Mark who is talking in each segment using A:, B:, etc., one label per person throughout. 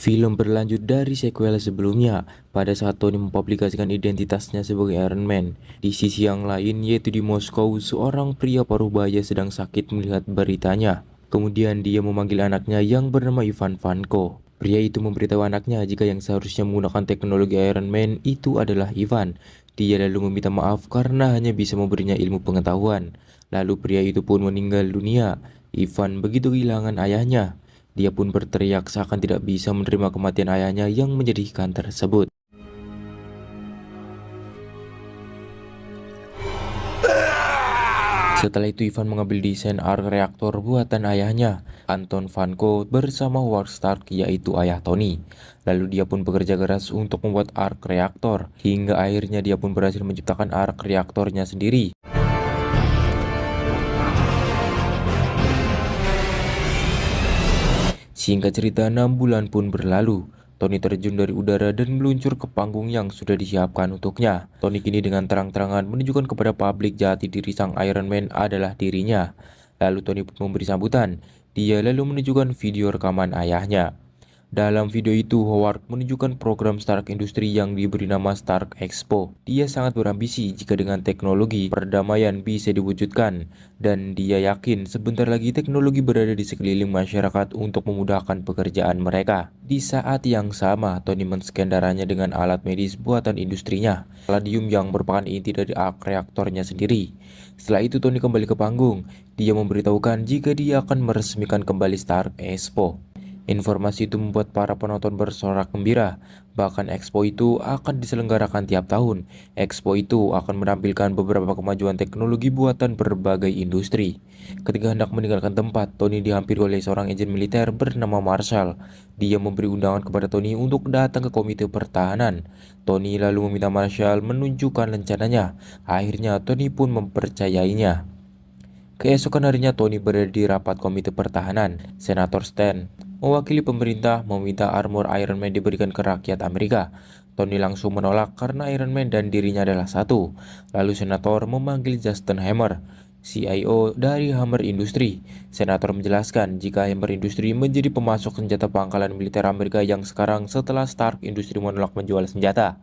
A: Film berlanjut dari sequel sebelumnya pada saat Tony mempublikasikan identitasnya sebagai Iron Man. Di sisi yang lain, yaitu di Moskow, seorang pria paruh baya sedang sakit melihat beritanya. Kemudian dia memanggil anaknya yang bernama Ivan Vanko. Pria itu memberitahu anaknya jika yang seharusnya menggunakan teknologi Iron Man itu adalah Ivan. Dia lalu meminta maaf karena hanya bisa memberinya ilmu pengetahuan. Lalu pria itu pun meninggal dunia. Ivan begitu kehilangan ayahnya. Dia pun berteriak seakan tidak bisa menerima kematian ayahnya yang menyedihkan tersebut. Setelah itu Ivan mengambil desain arc reaktor buatan ayahnya, Anton Vanko bersama Howard Stark yaitu ayah Tony. Lalu dia pun bekerja keras untuk membuat arc reaktor, hingga akhirnya dia pun berhasil menciptakan arc reaktornya sendiri. Singkat cerita, 6 bulan pun berlalu. Tony terjun dari udara dan meluncur ke panggung yang sudah disiapkan untuknya. Tony kini dengan terang-terangan menunjukkan kepada publik jati diri sang Iron Man adalah dirinya. Lalu Tony pun memberi sambutan. Dia lalu menunjukkan video rekaman ayahnya. Dalam video itu, Howard menunjukkan program Stark Industry yang diberi nama Stark Expo. Dia sangat berambisi jika dengan teknologi perdamaian bisa diwujudkan, dan dia yakin sebentar lagi teknologi berada di sekeliling masyarakat untuk memudahkan pekerjaan mereka. Di saat yang sama, Tony men-scan darahnya dengan alat medis buatan industrinya, palladium yang merupakan inti dari arc reaktornya sendiri. Setelah itu, Tony kembali ke panggung. Dia memberitahukan jika dia akan meresmikan kembali Stark Expo. Informasi itu membuat para penonton bersorak gembira. Bahkan Expo itu akan diselenggarakan tiap tahun. Expo itu akan menampilkan beberapa kemajuan teknologi buatan berbagai industri. Ketika hendak meninggalkan tempat, Tony dihampiri oleh seorang agen militer bernama Marshall. Dia memberi undangan kepada Tony untuk datang ke Komite Pertahanan. Tony lalu meminta Marshall menunjukkan rencananya. Akhirnya Tony pun mempercayainya. Keesokan harinya Tony berada di rapat Komite Pertahanan. Senator Stan, mewakili pemerintah, meminta armor Iron Man diberikan ke rakyat Amerika. Tony langsung menolak karena Iron Man dan dirinya adalah satu. Lalu senator memanggil Justin Hammer, CIO dari Hammer Industry. Senator menjelaskan jika Hammer Industry menjadi pemasok senjata pangkalan militer Amerika yang sekarang setelah Stark Industry menolak menjual senjata.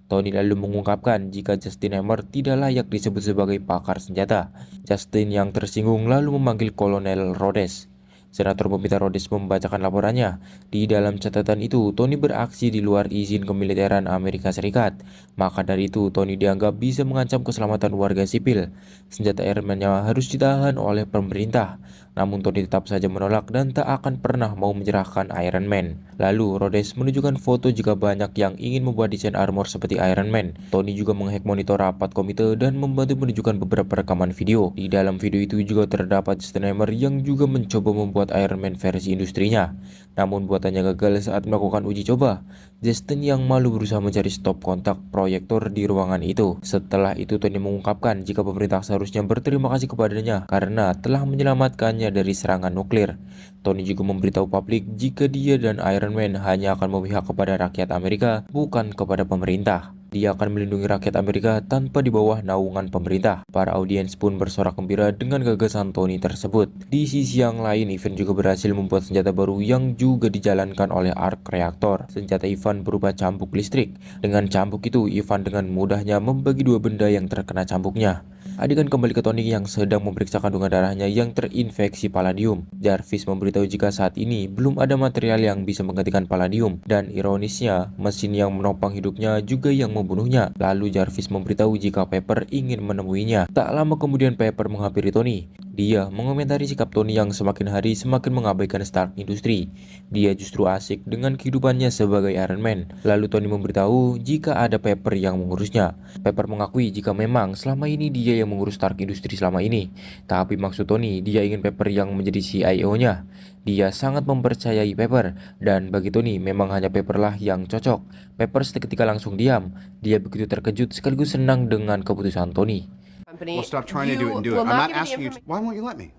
A: Tony lalu mengungkapkan jika Justin Hammer tidak layak disebut sebagai pakar senjata. Justin yang tersinggung lalu memanggil Kolonel Rhodes. Senator meminta Rhodes membacakan laporannya. Di dalam catatan itu, Tony beraksi di luar izin kemiliteran Amerika Serikat. Maka dari itu, Tony dianggap bisa mengancam keselamatan warga sipil. Senjata Iron Man-nya harus ditahan oleh pemerintah. Namun Tony tetap saja menolak dan tak akan pernah mau menyerahkan Iron Man. Lalu, Rhodes menunjukkan foto jika banyak yang ingin membuat desain armor seperti Iron Man. Tony juga menghack monitor rapat komite dan membantu menunjukkan beberapa rekaman video. Di dalam video itu juga terdapat Justin Hammer yang juga mencoba membuat Iron Man versi industrinya. Namun buatannya gagal saat melakukan uji coba. Justin yang malu berusaha mencari stop kontak proyektor di ruangan itu. Setelah itu Tony mengungkapkan jika pemerintah seharusnya berterima kasih kepadanya karena telah menyelamatkannya dari serangan nuklir. Tony juga memberitahu publik jika dia dan Iron Man hanya akan memihak kepada rakyat Amerika, bukan kepada pemerintah. Dia akan melindungi rakyat Amerika tanpa di bawah naungan pemerintah. Para audiens pun bersorak gembira dengan gagasan Tony tersebut. Di sisi yang lain, Ivan juga berhasil membuat senjata baru yang juga dijalankan oleh arc reaktor. Senjata Ivan berupa cambuk listrik. Dengan cambuk itu, Ivan dengan mudahnya membagi dua benda yang terkena cambuknya. Adegan kembali ke Tony yang sedang memeriksa kandungan darahnya yang terinfeksi palladium. Jarvis memberitahu jika saat ini belum ada material yang bisa menggantikan palladium. Dan ironisnya, mesin yang menopang hidupnya juga yang membunuhnya. Lalu Jarvis memberitahu jika Pepper ingin menemuinya. Tak lama kemudian Pepper menghampiri Tony. Dia mengomentari sikap Tony yang semakin hari semakin mengabaikan Stark Industry. Dia justru asik dengan kehidupannya sebagai Iron Man. Lalu Tony memberitahu jika ada Pepper yang mengurusnya. Pepper mengakui jika memang selama ini dia yang mengurus Stark Industry selama ini. Tapi maksud Tony, dia ingin Pepper yang menjadi CIO-nya. Dia sangat mempercayai Pepper, dan bagi Tony memang hanya Pepper lah yang cocok. Pepper seketika langsung diam. Dia begitu terkejut sekaligus senang dengan keputusan Tony.
B: Well, stop trying to do it and do it. I'm not asking you. Why won't you let me?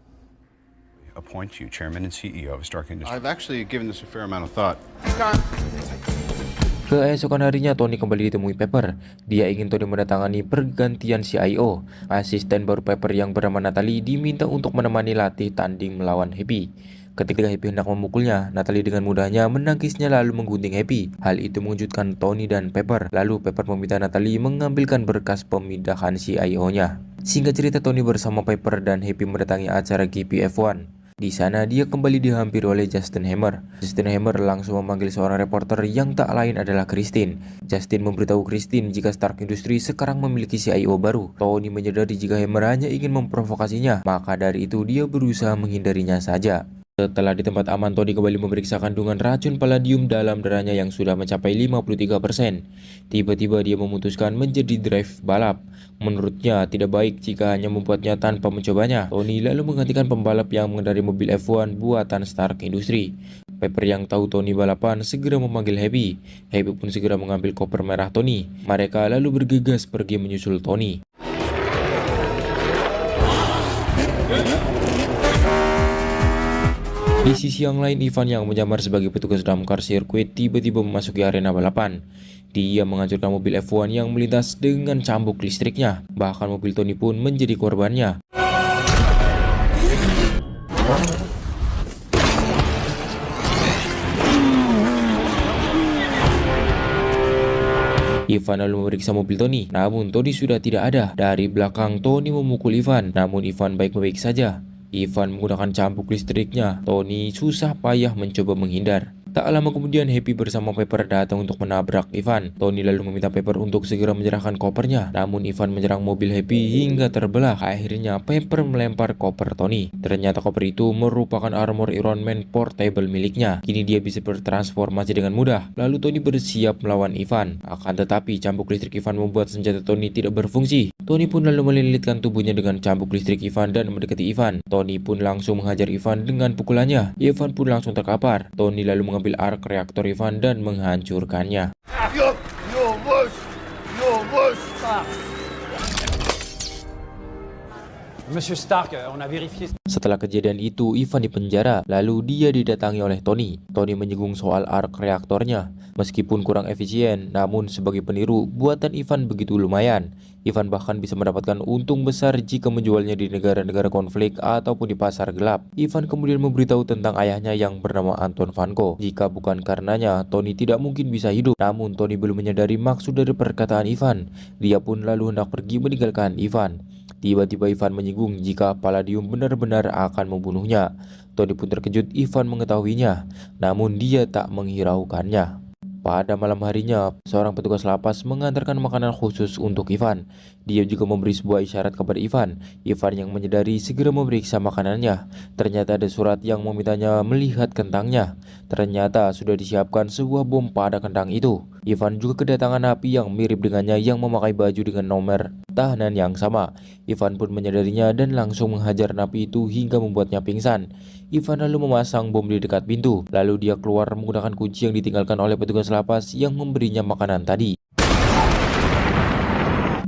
B: Appoint you chairman and CEO of Stark Industries. I've actually given this a fair amount of thought.
A: Keesokan harinya Tony kembali ditemui Pepper. Dia ingin Tony mendatangani pergantian CIO. Asisten baru Pepper yang bernama Natalie diminta untuk menemani latih tanding melawan Happy. Ketika Happy hendak memukulnya, Natalie dengan mudahnya menangkisnya lalu menggunting Happy. Hal itu mengejutkan Tony dan Pepper. Lalu Pepper meminta Natalie mengambilkan berkas pemindahan CIO-nya. Singkat cerita, Tony bersama Pepper dan Happy mendatangi acara GP F1. Di sana dia kembali dihampiri oleh Justin Hammer. Justin Hammer langsung memanggil seorang reporter yang tak lain adalah Christine. Justin memberitahu Christine jika Stark Industries sekarang memiliki CIO baru. Tony menyadari jika Hammer hanya ingin memprovokasinya, maka dari itu dia berusaha menghindarinya saja. Setelah di tempat aman, Tony kembali memeriksa kandungan racun palladium dalam darahnya yang sudah mencapai 53%. Tiba-tiba dia memutuskan menjadi drive balap. Menurutnya tidak baik jika hanya membuatnya tanpa mencobanya. Tony lalu menggantikan pembalap yang mengendarai mobil F1 buatan Stark Industries. Pepper yang tahu Tony balapan segera memanggil Happy. Happy pun segera mengambil koper merah Tony. Mereka lalu bergegas pergi menyusul Tony. Di sisi yang lain, Ivan yang menyamar sebagai petugas damkar sirkuit tiba-tiba memasuki arena balapan. Dia menghancurkan mobil F1 yang melintas dengan cambuk listriknya. Bahkan mobil Tony pun menjadi korbannya. Ivan lalu memeriksa mobil Tony, namun Tony sudah tidak ada. Dari belakang, Tony memukul Ivan, namun Ivan baik-baik saja. Ivan menggunakan cambuk listriknya. Tony susah payah mencoba menghindar. Tak lama kemudian, Happy bersama Pepper datang untuk menabrak Ivan. Tony lalu meminta Pepper untuk segera menyerahkan kopernya, namun Ivan menyerang mobil Happy hingga terbelah. Akhirnya Pepper melempar koper Tony. Ternyata koper itu merupakan armor Iron Man portable miliknya. Kini dia bisa bertransformasi dengan mudah. Lalu Tony bersiap melawan Ivan. Akan tetapi cambuk listrik Ivan membuat senjata Tony tidak berfungsi. Tony pun lalu melilitkan tubuhnya dengan cambuk listrik Ivan dan mendekati Ivan. Tony pun langsung menghajar Ivan dengan pukulannya. Ivan pun langsung terkapar. Tony lalu mengambil arc reaktor Ivan dan menghancurkannya.
C: Monsieur Stark, on a vérifié.
A: Setelah kejadian itu, Ivan dipenjara. Lalu dia didatangi oleh Tony. Tony menyinggung soal arc reaktornya. Meskipun kurang efisien, namun sebagai peniru, buatan Ivan begitu lumayan. Ivan bahkan bisa mendapatkan untung besar jika menjualnya di negara-negara konflik ataupun di pasar gelap. Ivan kemudian memberitahu tentang ayahnya yang bernama Anton Vanko. Jika bukan karenanya, Tony tidak mungkin bisa hidup. Namun Tony belum menyadari maksud dari perkataan Ivan. Dia pun lalu hendak pergi meninggalkan Ivan. Tiba-tiba Ivan menyinggung jika palladium benar-benar akan membunuhnya. Tony pun terkejut Ivan mengetahuinya, namun dia tak menghiraukannya. Pada malam harinya, seorang petugas lapas mengantarkan makanan khusus untuk Ivan. Dia juga memberi sebuah isyarat kepada Ivan. Ivan yang menyadari segera memeriksa makanannya. Ternyata ada surat yang memintanya melihat kentangnya. Ternyata sudah disiapkan sebuah bom pada kentang itu. Ivan juga kedatangan napi yang mirip dengannya yang memakai baju dengan nomor tahanan yang sama. Ivan pun menyadarinya dan langsung menghajar napi itu hingga membuatnya pingsan. Ivan lalu memasang bom di dekat pintu. Lalu dia keluar menggunakan kunci yang ditinggalkan oleh petugas lapas yang memberinya makanan tadi.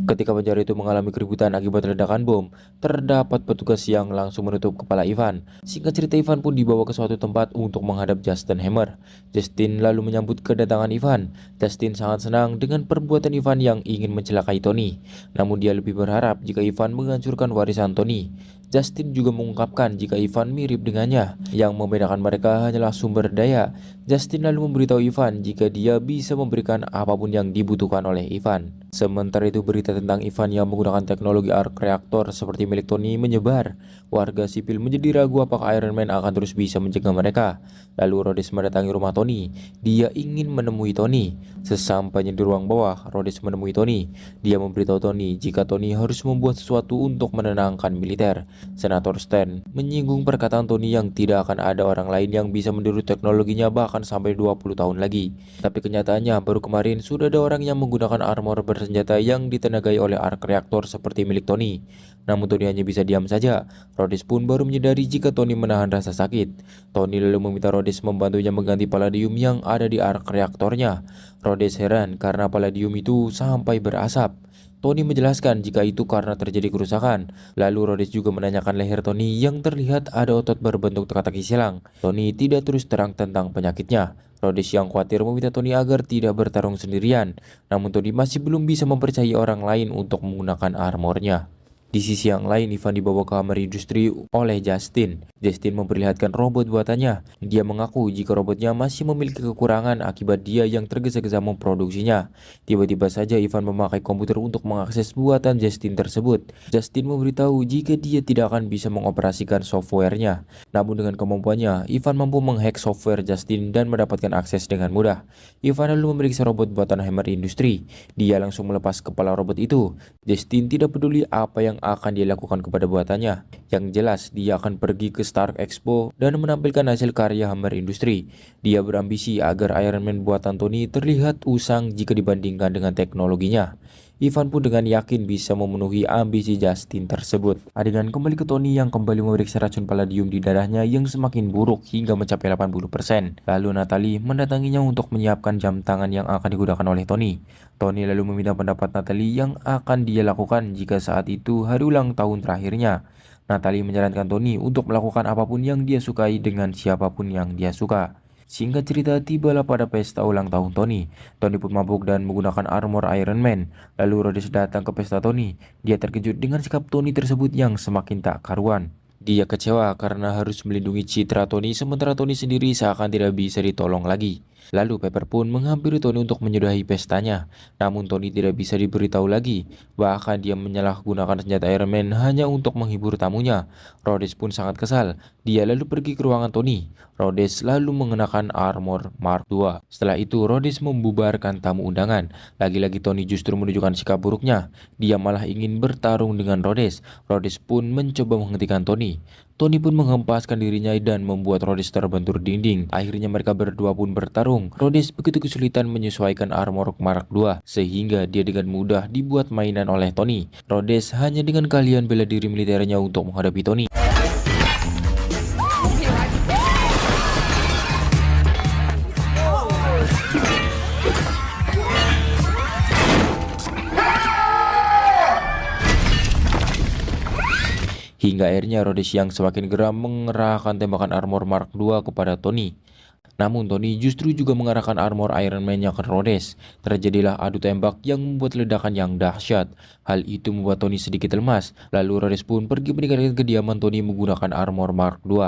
A: Ketika penjara itu mengalami keributan akibat ledakan bom, terdapat petugas yang langsung menutup kepala Ivan. Singkat cerita, Ivan pun dibawa ke suatu tempat untuk menghadap Justin Hammer. Justin lalu menyambut kedatangan Ivan. Justin sangat senang dengan perbuatan Ivan yang ingin mencelakai Tony. Namun dia lebih berharap jika Ivan menghancurkan warisan Tony. Justin juga mengungkapkan jika Ivan mirip dengannya. Yang membedakan mereka hanyalah sumber daya. Justin lalu memberitahu Ivan jika dia bisa memberikan apapun yang dibutuhkan oleh Ivan. Sementara itu, berita tentang Ivan yang menggunakan teknologi arc reaktor seperti milik Tony menyebar. Warga sipil menjadi ragu apakah Iron Man akan terus bisa mencegah mereka. Lalu Rhodes mendatangi rumah Tony. Dia ingin menemui Tony. Sesampainya di ruang bawah, Rhodes menemui Tony. Dia memberitahu Tony jika Tony harus membuat sesuatu untuk menenangkan militer. Senator Stan menyinggung perkataan Tony yang tidak akan ada orang lain yang bisa meniru teknologinya bahkan sampai 20 tahun lagi. Tapi kenyataannya baru kemarin sudah ada orang yang menggunakan armor bersenjata yang ditenagai oleh arc reaktor seperti milik Tony. Namun Tony hanya bisa diam saja. Rhodes pun baru menyadari jika Tony menahan rasa sakit. Tony lalu meminta Rhodes membantunya mengganti palladium yang ada di arc reaktornya. Rhodes heran karena palladium itu sampai berasap. Tony menjelaskan jika itu karena terjadi kerusakan. Lalu Rhodes juga menanyakan leher Tony yang terlihat ada otot berbentuk teka-teki silang. Tony tidak terus terang tentang penyakitnya. Rhodes yang khawatir meminta Tony agar tidak bertarung sendirian. Namun Tony masih belum bisa mempercayai orang lain untuk menggunakan armornya. Di sisi yang lain, Ivan dibawa ke kamar industri oleh Justin. Justin memperlihatkan robot buatannya. Dia mengaku jika robotnya masih memiliki kekurangan akibat dia yang tergesa-gesa memproduksinya. Tiba-tiba saja Ivan memakai komputer untuk mengakses buatan Justin tersebut. Justin memberitahu jika dia tidak akan bisa mengoperasikan softwarenya. Namun dengan kemampuannya, Ivan mampu menghack software Justin dan mendapatkan akses dengan mudah. Ivan lalu memeriksa robot buatan Hammer Industry. Dia langsung melepas kepala robot itu. Justin tidak peduli apa yang akan dia lakukan kepada buatannya. Yang jelas, dia akan pergi ke Stark Expo dan menampilkan hasil karya Hammer Industry. Dia berambisi agar Iron Man buatan Tony terlihat usang jika dibandingkan dengan teknologinya. Ivan pun dengan yakin bisa memenuhi ambisi Justin tersebut. Adegan kembali ke Tony yang kembali memeriksa racun palladium di darahnya yang semakin buruk hingga mencapai 80%. Lalu Natalie mendatanginya untuk menyiapkan jam tangan yang akan digunakan oleh Tony. Tony lalu meminta pendapat Natalie yang akan dia lakukan jika saat itu hari ulang tahun terakhirnya. Natalie menyarankan Tony untuk melakukan apapun yang dia sukai dengan siapapun yang dia suka. Singkat cerita, tibalah pada pesta ulang tahun Tony. Tony pun mabuk dan menggunakan armor Iron Man. Lalu Rhodes datang ke pesta Tony. Dia terkejut dengan sikap Tony tersebut yang semakin tak karuan. Dia kecewa karena harus melindungi citra Tony, sementara Tony sendiri seakan tidak bisa ditolong lagi. Lalu Pepper pun menghampiri Tony untuk menyudahi pestanya. Namun Tony tidak bisa diberitahu lagi. Bahkan dia menyalahgunakan senjata Iron Man hanya untuk menghibur tamunya. Rhodes pun sangat kesal. Dia lalu pergi ke ruangan Tony. Rhodes lalu mengenakan armor Mark II. Setelah itu Rhodes membubarkan tamu undangan. Lagi-lagi Tony justru menunjukkan sikap buruknya. Dia malah ingin bertarung dengan Rhodes. Rhodes pun mencoba menghentikan Tony. Tony pun menghempaskan dirinya dan membuat Rhodes terbentur dinding. Akhirnya mereka berdua pun bertarung. Rhodes begitu kesulitan menyesuaikan armor Mark II sehingga dia dengan mudah dibuat mainan oleh Tony. Rhodes hanya dengan keahlian bela diri militernya untuk menghadapi Tony. Hingga akhirnya Rhodes yang semakin geram mengerahkan tembakan armor Mark II kepada Tony. Namun Tony justru juga mengarahkan armor Iron Man-nya ke Rhodes. Terjadilah adu tembak yang membuat ledakan yang dahsyat. Hal itu membuat Tony sedikit lemas. Lalu Rhodes pun pergi meninggalkan kediaman Tony menggunakan armor Mark II.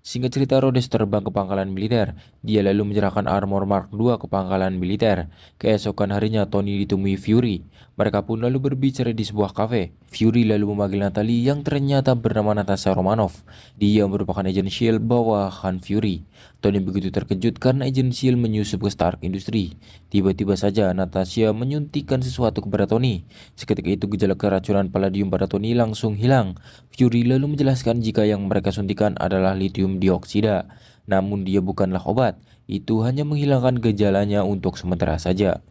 A: Singkat cerita, Rhodes terbang ke pangkalan militer. Dia lalu menyerahkan armor Mark II ke pangkalan militer. Keesokan harinya Tony ditemui Fury. Mereka pun lalu berbicara di sebuah kafe. Fury lalu memanggil Natalie yang ternyata bernama Natasha Romanoff. Dia merupakan agen S.H.I.E.L.D. bawahan Fury. Tony begitu terkejut karena agen S.H.I.E.L.D. menyusup ke Stark Industry. Tiba-tiba saja Natasha menyuntikkan sesuatu kepada Tony. Seketika itu gejala keracunan palladium pada Tony langsung hilang. Fury lalu menjelaskan jika yang mereka suntikan adalah lithium dioksida. Namun dia bukanlah obat. Itu hanya menghilangkan gejalanya untuk sementara saja.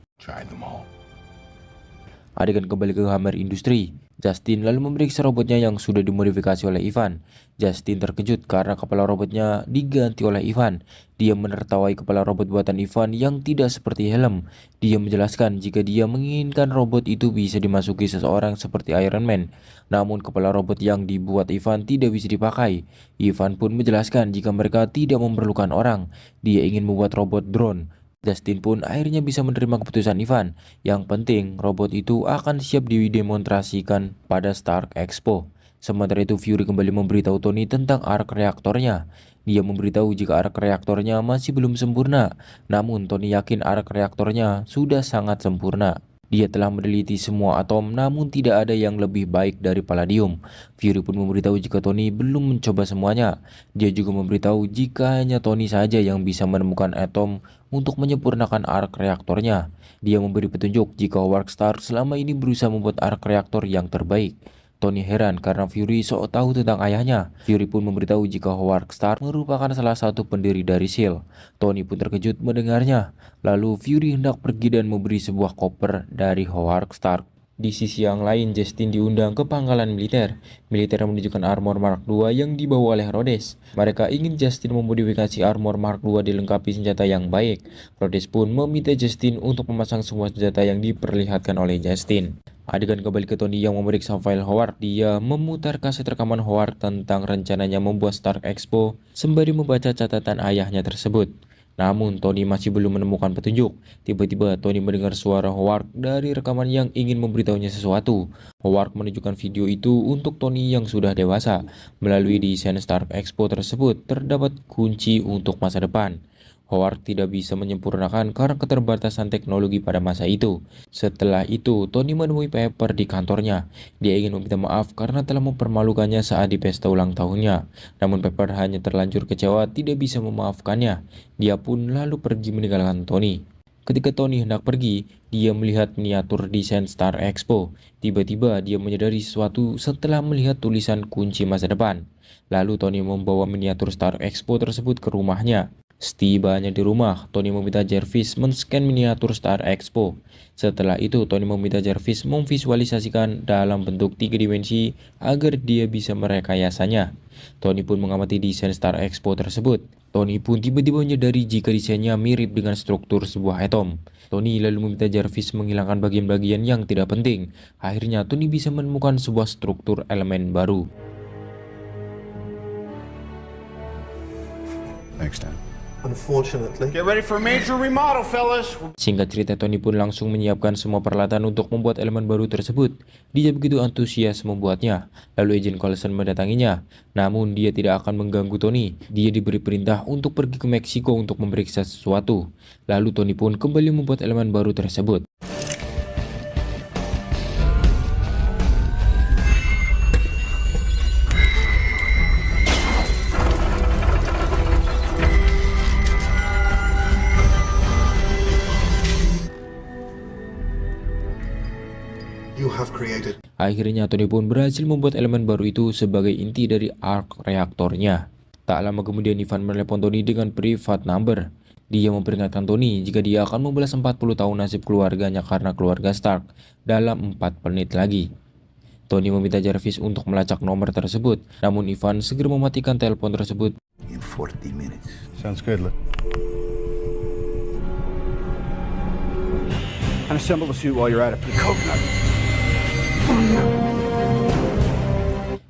A: Adegan kembali ke Hammer Industry. Justin lalu memeriksa robotnya yang sudah dimodifikasi oleh Ivan. Justin terkejut karena kepala robotnya diganti oleh Ivan. Dia menertawai kepala robot buatan Ivan yang tidak seperti helm. Dia menjelaskan jika dia menginginkan robot itu bisa dimasuki seseorang seperti Iron Man. Namun kepala robot yang dibuat Ivan tidak bisa dipakai. Ivan pun menjelaskan jika mereka tidak memerlukan orang. Dia ingin membuat robot drone. Justin pun akhirnya bisa menerima keputusan Ivan. Yang penting, robot itu akan siap didemonstrasikan pada Stark Expo. Sementara itu, Fury kembali memberitahu Tony tentang arc reaktornya. Dia memberitahu jika arc reaktornya masih belum sempurna. Namun, Tony yakin arc reaktornya sudah sangat sempurna. Dia telah meneliti semua atom, namun tidak ada yang lebih baik dari palladium. Fury pun memberitahu jika Tony belum mencoba semuanya. Dia juga memberitahu jika hanya Tony saja yang bisa menemukan atom untuk menyempurnakan arc reaktornya. Dia memberi petunjuk jika Howard Stark selama ini berusaha membuat arc reaktor yang terbaik. Tony heran karena Fury sok tahu tentang ayahnya. Fury pun memberitahu jika Howard Stark merupakan salah satu pendiri dari S.H.I.E.L.D. Tony pun terkejut mendengarnya. Lalu Fury hendak pergi dan memberi sebuah koper dari Howard Stark. Di sisi yang lain, Justin diundang ke pangkalan militer. Militer menunjukkan armor Mark II yang dibawa oleh Rhodes. Mereka ingin Justin memodifikasi armor Mark II dilengkapi senjata yang baik. Rhodes pun meminta Justin untuk memasang semua senjata yang diperlihatkan oleh Justin. Adegan kembali ke Tony yang memeriksa file Howard. Dia memutar kaset rekaman Howard tentang rencananya membuat Stark Expo sembari membaca catatan ayahnya tersebut. Namun Tony masih belum menemukan petunjuk. Tiba-tiba Tony mendengar suara Howard dari rekaman yang ingin memberitahunya sesuatu. Howard menunjukkan video itu untuk Tony yang sudah dewasa. Melalui desain Stark Expo tersebut terdapat kunci untuk masa depan. Howard tidak bisa menyempurnakan karena keterbatasan teknologi pada masa itu. Setelah itu, Tony menemui Pepper di kantornya. Dia ingin meminta maaf karena telah mempermalukannya saat di pesta ulang tahunnya. Namun Pepper hanya terlanjur kecewa tidak bisa memaafkannya. Dia pun lalu pergi meninggalkan Tony. Ketika Tony hendak pergi, dia melihat miniatur desain Star Expo. Tiba-tiba dia menyadari sesuatu setelah melihat tulisan kunci masa depan. Lalu Tony membawa miniatur Star Expo tersebut ke rumahnya. Setibanya di rumah, Tony meminta Jarvis men-scan miniatur Star Expo. Setelah itu, Tony meminta Jarvis memvisualisasikan dalam bentuk 3 dimensi agar dia bisa merekayasanya. Tony pun mengamati desain Star Expo tersebut. Tony pun tiba-tiba menyadari jika desainnya mirip dengan struktur sebuah atom. Tony lalu meminta Jarvis menghilangkan bagian-bagian yang tidak penting. Akhirnya, Tony bisa menemukan sebuah struktur elemen baru.
B: Thanks, Dan.
D: Unfortunately.
B: Get ready for a major remodel, fellas.
A: Singkat cerita, Tony pun langsung menyiapkan semua peralatan untuk membuat elemen baru tersebut. Dia begitu antusias membuatnya. Lalu Agent Coulson mendatanginya. Namun dia tidak akan mengganggu Tony. Dia diberi perintah untuk pergi ke Meksiko untuk memeriksa sesuatu. Lalu Tony pun kembali membuat elemen baru tersebut.
D: You have created.
A: Akhirnya Tony pun berhasil membuat elemen baru itu sebagai inti dari arc reaktornya. Tak lama kemudian Ivan menelepon Tony dengan private number. Dia memperingatkan Tony jika dia akan membalas 40 tahun nasib keluarganya karena keluarga Stark dalam 4 menit lagi. Tony meminta Jarvis untuk melacak nomor tersebut, namun Ivan segera mematikan telepon tersebut.
E: In 40 minutes.
B: Sounds good.
E: Unassemble the suit while you're at it. Coconut.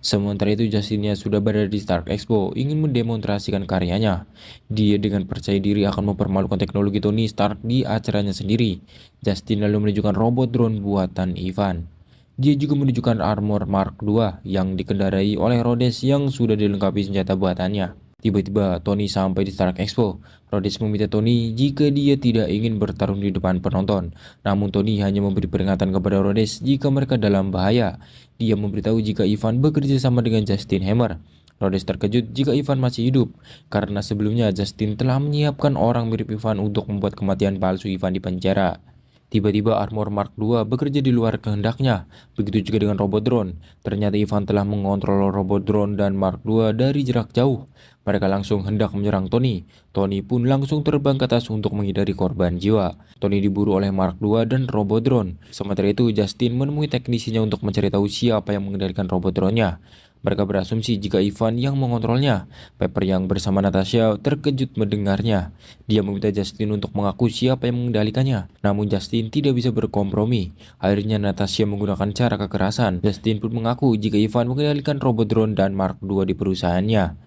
A: Sementara itu Justinnya sudah berada di Stark Expo ingin mendemonstrasikan karyanya. Dia dengan percaya diri akan mempermalukan teknologi Tony Stark di acaranya sendiri. Justin lalu menunjukkan robot drone buatan Ivan. Dia juga menunjukkan armor Mark II yang dikendarai oleh Rhodes yang sudah dilengkapi senjata buatannya. Tiba-tiba Tony sampai di Stark Expo. Rhodes meminta Tony jika dia tidak ingin bertarung di depan penonton. Namun Tony hanya memberi peringatan kepada Rhodes jika mereka dalam bahaya. Dia memberitahu jika Ivan bekerja sama dengan Justin Hammer. Rhodes terkejut jika Ivan masih hidup, karena sebelumnya Justin telah menyiapkan orang mirip Ivan untuk membuat kematian palsu Ivan di penjara. Tiba-tiba armor Mark II bekerja di luar kehendaknya. Begitu juga dengan robot drone. Ternyata Ivan telah mengontrol robot drone dan Mark II dari jarak jauh. Mereka langsung hendak menyerang Tony. Tony pun langsung terbang ke atas untuk menghindari korban jiwa. Tony diburu oleh Mark II dan robot drone. Sementara itu Justin menemui teknisinya untuk mencari tahu siapa yang mengendalikan robot drone-nya. Mereka berasumsi jika Ivan yang mengontrolnya. Pepper yang bersama Natasha terkejut mendengarnya. Dia meminta Justin untuk mengaku siapa yang mengendalikannya. Namun Justin tidak bisa berkompromi. Akhirnya Natasha menggunakan cara kekerasan. Justin pun mengaku jika Ivan mengendalikan robot drone dan Mark II di perusahaannya.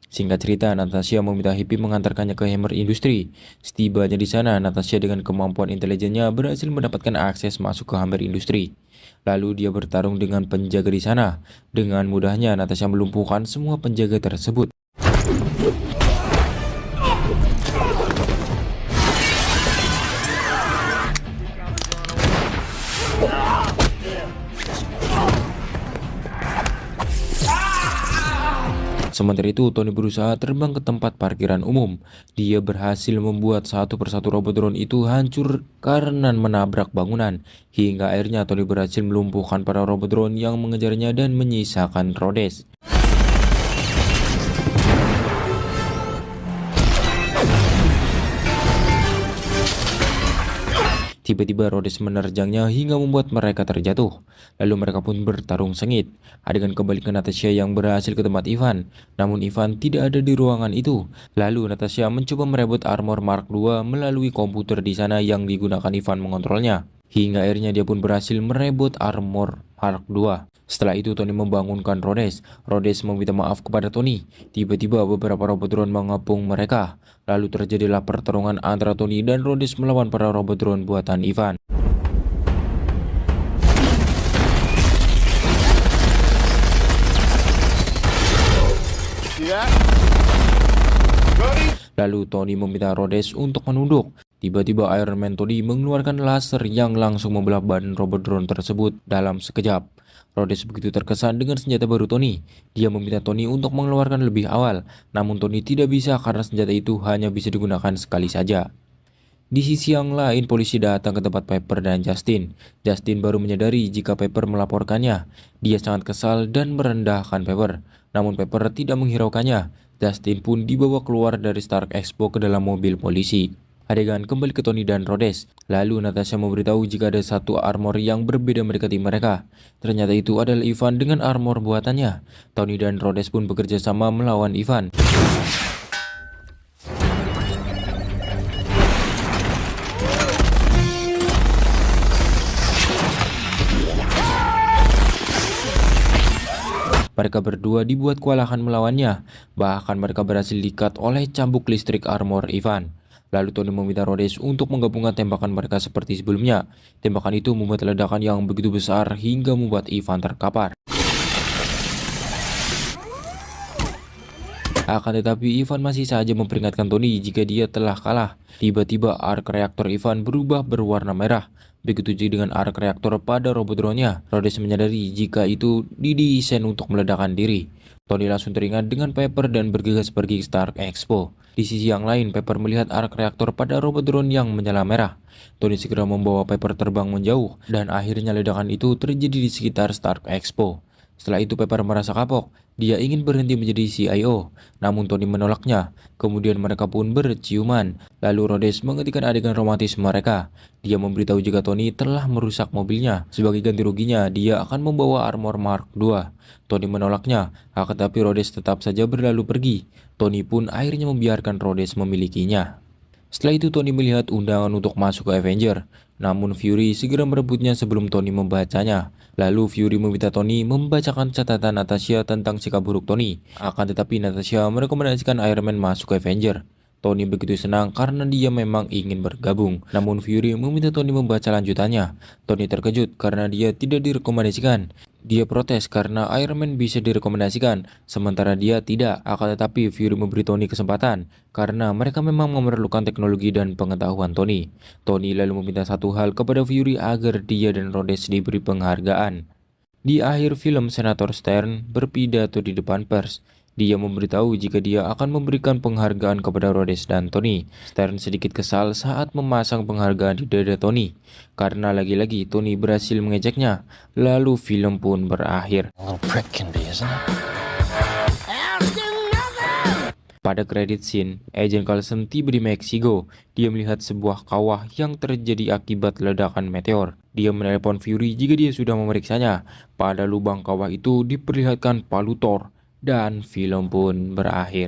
A: Singkat cerita, Natasha meminta Hippie mengantarkannya ke Hammer Industry. Setibanya di sana, Natasha dengan kemampuan intelijennya berhasil mendapatkan akses masuk ke Hammer Industry. Lalu dia bertarung dengan penjaga di sana. Dengan mudahnya Natasha melumpuhkan semua penjaga tersebut. Sementara itu, Tony berusaha terbang ke tempat parkiran umum. Dia berhasil membuat satu persatu robot drone itu hancur karena menabrak bangunan. Hingga akhirnya Tony berhasil melumpuhkan para robot drone yang mengejarnya dan menyisakan Rhodes. Tiba-tiba Rhodes menerjangnya hingga membuat mereka terjatuh. Lalu mereka pun bertarung sengit. Adegan kembali ke Natasha yang berhasil ke tempat Ivan. Namun Ivan tidak ada di ruangan itu. Lalu Natasha mencoba merebut armor Mark II melalui komputer di sana yang digunakan Ivan mengontrolnya. Hingga akhirnya dia pun berhasil merebut armor Mark II. Setelah itu Tony membangunkan Rhodes. Rhodes meminta maaf kepada Tony. Tiba-tiba beberapa robot drone mengepung mereka. Lalu terjadilah pertarungan antara Tony dan Rhodes melawan para robot drone buatan Ivan. Lalu Tony meminta Rhodes untuk menunduk. Tiba-tiba Iron Man Tony mengeluarkan laser yang langsung membelah badan robot drone tersebut dalam sekejap. Rhodes begitu terkesan dengan senjata baru Tony. Dia meminta Tony untuk mengeluarkan lebih awal, namun Tony tidak bisa karena senjata itu hanya bisa digunakan sekali saja. Di sisi yang lain, polisi datang ke tempat Pepper dan Justin. Justin baru menyadari jika Pepper melaporkannya. Dia sangat kesal dan merendahkan Pepper. Namun Pepper tidak menghiraukannya. Justin pun dibawa keluar dari Stark Expo ke dalam mobil polisi. Adegan kembali ke Tony dan Rhodes. Lalu Natasha memberitahu jika ada satu armor yang berbeda mendekati mereka. Ternyata itu adalah Ivan dengan armor buatannya. Tony dan Rhodes pun bekerja sama melawan Ivan. Mereka berdua dibuat kewalahan melawannya. Bahkan mereka berhasil diikat oleh cambuk listrik armor Ivan. Lalu Tony meminta Rhodes untuk menggabungkan tembakan mereka seperti sebelumnya. Tembakan itu membuat ledakan yang begitu besar hingga membuat Ivan terkapar. Akan tetapi Ivan masih saja memperingatkan Tony jika dia telah kalah. Tiba-tiba arc reaktor Ivan berubah berwarna merah. Begitu juga dengan arc reaktor pada robot drone-nya. Rhodes menyadari jika itu didesain untuk meledakkan diri. Tony langsung teringat dengan Pepper dan bergegas pergi ke Stark Expo. Di sisi yang lain, Pepper melihat arc reaktor pada robot drone yang menyala merah. Tony segera membawa Pepper terbang menjauh, dan akhirnya ledakan itu terjadi di sekitar Stark Expo. Setelah itu Pepper merasa kapok. Dia ingin berhenti menjadi CIO, namun Tony menolaknya. Kemudian mereka pun berciuman. Lalu Rhodes menghentikan adegan romantis mereka. Dia memberitahu jika Tony telah merusak mobilnya. Sebagai ganti ruginya, dia akan membawa armor Mark II. Tony menolaknya, akan tetapi Rhodes tetap saja berlalu pergi. Tony pun akhirnya membiarkan Rhodes memilikinya. Setelah itu Tony melihat undangan untuk masuk ke Avenger, namun Fury segera merebutnya sebelum Tony membacanya. Lalu Fury meminta Tony membacakan catatan Natasha tentang sikap buruk Tony. Akan tetapi Natasha merekomendasikan Iron Man masuk ke Avenger. Tony begitu senang karena dia memang ingin bergabung. Namun Fury meminta Tony membaca lanjutannya. Tony terkejut karena dia tidak direkomendasikan. Dia protes karena Iron Man bisa direkomendasikan, sementara dia tidak. Akan tetapi Fury memberi Tony kesempatan karena mereka memang memerlukan teknologi dan pengetahuan Tony. Tony lalu meminta satu hal kepada Fury agar dia dan Rhodes diberi penghargaan. Di akhir film, Senator Stern berpidato di depan pers. Dia memberitahu jika dia akan memberikan penghargaan kepada Rhodes dan Tony. Stern sedikit kesal saat memasang penghargaan di dada Tony, karena lagi-lagi Tony berhasil mengejeknya. Lalu film pun berakhir. Pada kredit scene, Agent Coulson tiba di Meksiko. Dia melihat sebuah kawah yang terjadi akibat ledakan meteor. Dia menelepon Fury jika dia sudah memeriksanya. Pada lubang kawah itu diperlihatkan palu Thor. Dan film pun berakhir.